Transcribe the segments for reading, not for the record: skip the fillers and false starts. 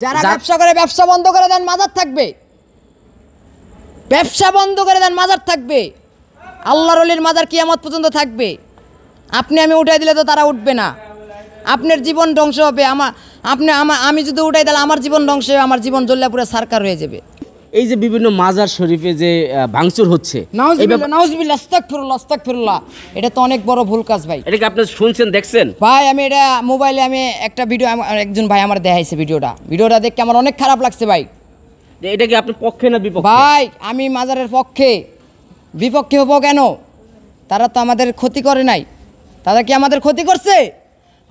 যারা ব্যবসা করে ব্যবসা বন্ধ করে দেন, মাজার থাকবে। ব্যবসা বন্ধ করে দেন, মাজার থাকবে। আল্লাহর ওলির মাজার কিয়ামত পর্যন্ত থাকবে। আপনি আমি উঠাই দিলে তো তারা উঠবে না। আপনার জীবন ধ্বংস হবে। আমি যদি উঠাই দিলে আমার জীবন ধ্বংস হবে, আমার জীবন জ্বললে পুরো সরকার হয়ে যাবে। এই যে বিভিন্ন মাজার শরীফে যে ভাঙচুর হচ্ছে, নাউজুবিল্লাহ, আস্তাগফিরুল্লাহ, এটা তো অনেক বড় ভুল কাজ ভাই। এটা কি আপনি শুনছেন, দেখছেন? ভাই আমি এটা মোবাইলে আমি একটা ভিডিও, একজন ভাই আমার দেখাইছে ভিডিওটা দেখে আমার অনেক খারাপ লাগছে ভাই। এটা কি আপনি পক্ষে না বিপক্ষে? ভাই আমি মাজারের বিপক্ষে হবো কেন? তারা তো আমাদের ক্ষতি করে নাই। তারা কি আমাদের ক্ষতি করছে?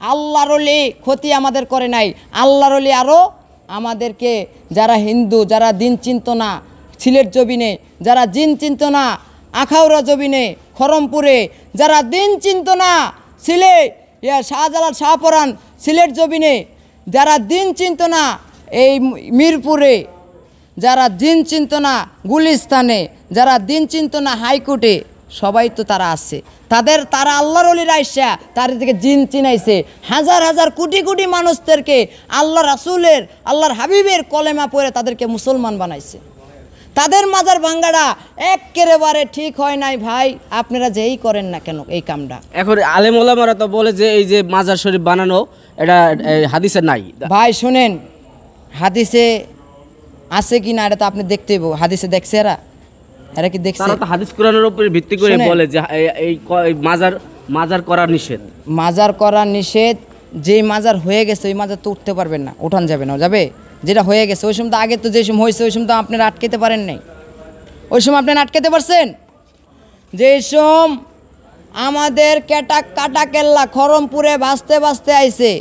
আল্লাহর ওলি ক্ষতি আমাদের করে নাই। আল্লাহর ওলি আরও আমাদেরকে, যারা হিন্দু, যারা দিন চিন্ত না সিলেট জবিনে, যারা দিন চিন্ত না আখাউড়া জবিনে, খরমপুরে, যারা দিন চিন্ত না শাহজালাল শাহপরান সিলেট জবিনে, যারা দিন চিন্ত না এই মিরপুরে, যারা দিন চিন্ত না গুলিস্তানে, যারা দিন চিন্ত না হাইকোর্টে, সবাই তো তারা আছে। তারা আল্লাহর ওলির আইসা তার দিকে জিন চিনাইছে। হাজার হাজার কোটি কোটি মানুষদেরকে আল্লাহ রাসূলের, আল্লাহর হাবিবের কলেমা পড়ে তাদেরকে মুসলমান বানাইছে। তাদের মাজার ভাঙ্গাটা একেবারে ঠিক হয় নাই ভাই। আপনারা যেই করেন না কেন এই কামটা। এখন আলেম ওলামারা তো বলে যে এই যে মাজার শরীফ বানানো এটা হাদিসে নাই। ভাই শুনেন, হাদিসে আছে কি না এটা তো আপনি দেখতে হইব। হাদিসে দেখছে এরা কি দেখছে? তারা তো হাদিস কোরআনের উপর ভিত্তি করে বলে যে এই মাজার করা নিষেধ। মাজার করা নিষেধ। যেই মাজার হয়ে গেছে ওই মাজার তো উঠতে পারবেন না, উঠান যাবে না, যাবে? যেটা হয়ে গেছে ওই সময় তো, আগে তো যে সময় হয়েছে ওই সময় তো আপনারা আটকাতে পারেন নাই। ওই সময় আপনারা আটকাতে পারছেন? যে সময় আমাদের কাটা কেল্লা খরমপুরে বাঁচতে আইছে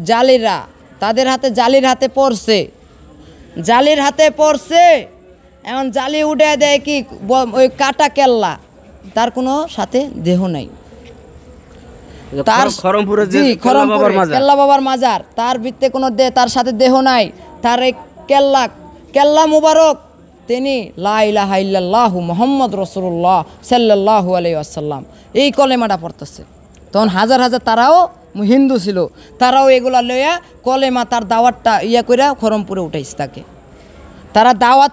জালিরা, তাদের হাতে জালির হাতে পড়ছে। এখন জালি উঠে দেয় কি ওই কাটা কেল্লা, তার কোনো সাথে দেহ নাই। খরমপুরে কেল্লা বাবার মাজার, তার ভিত্তে কোনো তার সাথে দেহ নাই। তার এই কেল্লা মুবারক, তিনি লা ইলাহা ইল্লাল্লাহু মুহাম্মদ রাসূলুল্লাহ সাল্লাল্লাহু আলাইহি ওয়াসাল্লাম এই কলেমাটা পড়তেছে। তখন হাজার হাজার তারাও হিন্দু ছিল, তারাও এগুলা লইয়া কলেমা তার দাওয়াতটা কইরা খরমপুরে উঠাইছে তাকে। তারা দাওয়াত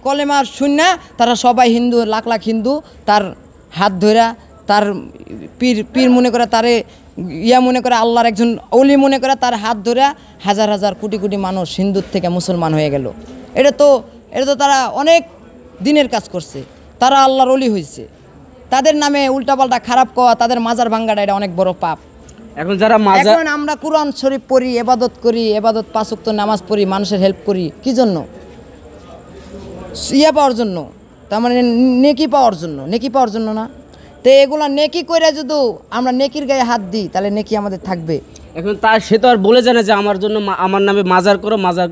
কলেমা শুননা তারা সবাই হিন্দু, লাখ লাখ হিন্দু তার হাত ধরা, তার পীর মনে করে, তারে মনে করে, আল্লাহর একজন ওলি মনে করে, তার হাত ধরে হাজার হাজার কোটি কোটি মানুষ হিন্দুর থেকে মুসলমান হয়ে গেল। এটা তো তারা অনেক দিনের কাজ করছে, তারা আল্লাহর ওলি হয়েছে। তাদের নামে উল্টাপাল্টা খারাপ কওয়া, তাদের মাজার ভাঙ্গাটা, এটা অনেক বড় পাপ। এখন আমরা কুরআন শরীফ পড়ি, এবাদত করি, পাঁচ ওয়াক্ত নামাজ পড়ি, মানুষের হেল্প করি, কি জন্য? পাওয়ার জন্য, তার মানে নেকি পাওয়ার জন্য না। তো এগুলা নেকি করে যদি আমরা নেকির গায়ে হাত দিই তাহলে নেকি আমাদের থাকবে। এখন সে তো আর বলে জানে যে আমার জন্য আমার নামে মাজার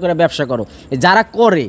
করে ব্যবসা করো। যারা করে